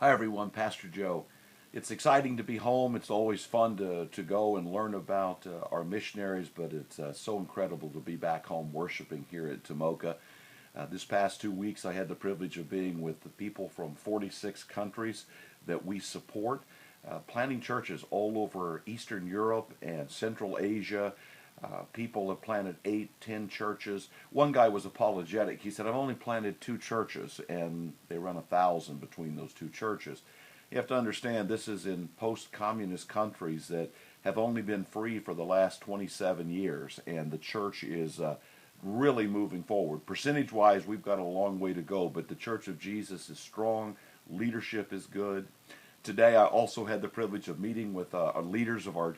Hi everyone, Pastor Joe. It's exciting to be home. It's always fun to go and learn about our missionaries, but it's so incredible to be back home worshiping here at Tomoka. This past 2 weeks I had the privilege of being with the people from 46 countries that we support, planting churches all over Eastern Europe and Central Asia. People have planted 8, 10 churches. One guy was apologetic. He said, I've only planted 2 churches, and they run 1,000 between those 2 churches. You have to understand this is in post-communist countries that have only been free for the last 27 years, and the church is really moving forward. Percentage-wise, we've got a long way to go, but the Church of Jesus is strong. Leadership is good. Today I also had the privilege of meeting with our leaders of our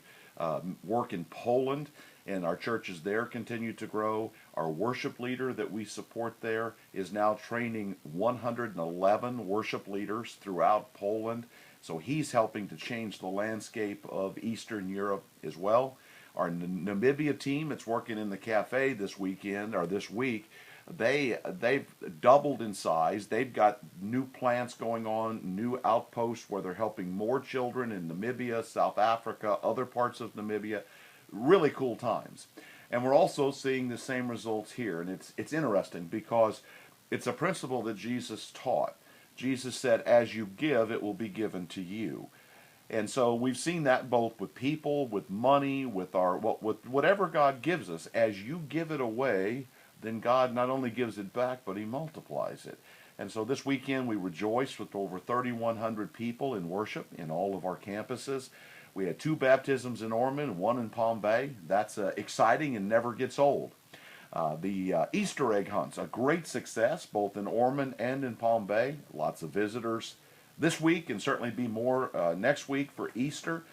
work in Poland, and our churches there continue to grow. Our worship leader that we support there is now training 111 worship leaders throughout Poland. So he's helping to change the landscape of Eastern Europe as well. Our Namibia team that's working in the cafe this weekend or this week, they've doubled in size. They've got new plants going on, new outposts where they're helping more children in Namibia, South Africa, other parts of Namibia. Really cool times. And we're also seeing the same results here. And it's interesting because it's a principle that Jesus taught. Jesus said, as you give, it will be given to you. And so we've seen that both with people, with money, with whatever God gives us. As you give it away, then God not only gives it back, but He multiplies it. And so this weekend we rejoiced with over 3,100 people in worship in all of our campuses. We had 2 baptisms in Ormond, 1 in Palm Bay. That's exciting and never gets old. The Easter egg hunts, a great success both in Ormond and in Palm Bay. Lots of visitors this week and certainly be more next week for Easter.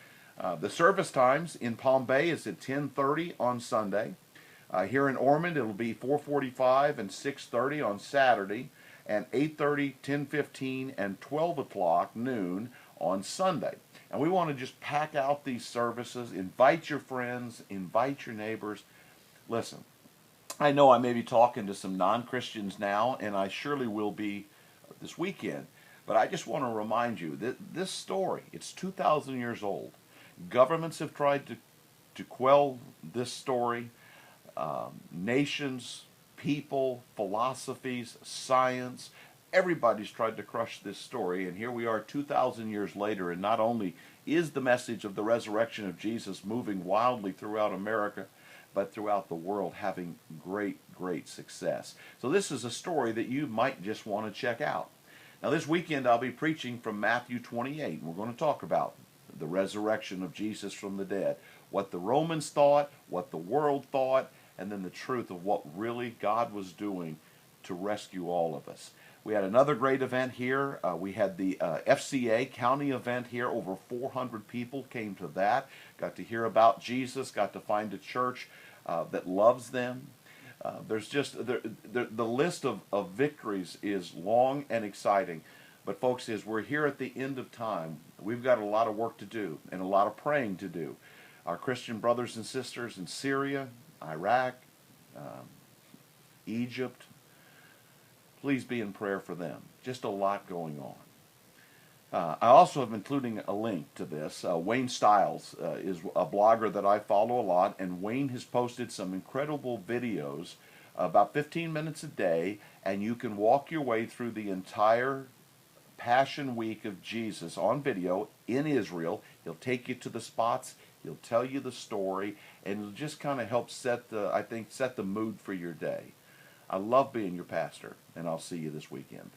The service times in Palm Bay is at 10:30 on Sunday. Here in Ormond it'll be 4:45 and 6:30 on Saturday, and 8:30, 10:15, and 12 o'clock noon on Sunday. And we want to just pack out these services, invite your friends, invite your neighbors. Listen, I know I may be talking to some non-Christians now, and I surely will be this weekend, but I just want to remind you that this story, it's 2,000 years old. Governments have tried to quell this story. Nations, people, philosophies, science, everybody's tried to crush this story, and here we are 2,000 years later, and not only is the message of the resurrection of Jesus moving wildly throughout America, but throughout the world having great, great success. So this is a story that you might just want to check out. Now this weekend I'll be preaching from Matthew 28, and we're going to talk about the resurrection of Jesus from the dead, what the Romans thought, what the world thought, and then the truth of what really God was doing to rescue all of us. We had another great event here. We had the FCA county event here. Over 400 people came to that. Got to hear about Jesus. Got to find a church that loves them. There's just the list of victories is long and exciting. But folks, as we're here at the end of time, we've got a lot of work to do and a lot of praying to do. Our Christian brothers and sisters in Syria, Iraq, Egypt, please be in prayer for them. Just a lot going on. I also am including a link to this. Wayne Stiles is a blogger that I follow a lot, and Wayne has posted some incredible videos, about 15 minutes a day, and you can walk your way through the entire Passion Week of Jesus on video in Israel. He'll take you to the spots, he'll tell you the story, and it'll just kind of help set the mood for your day. I love being your pastor, and I'll see you this weekend.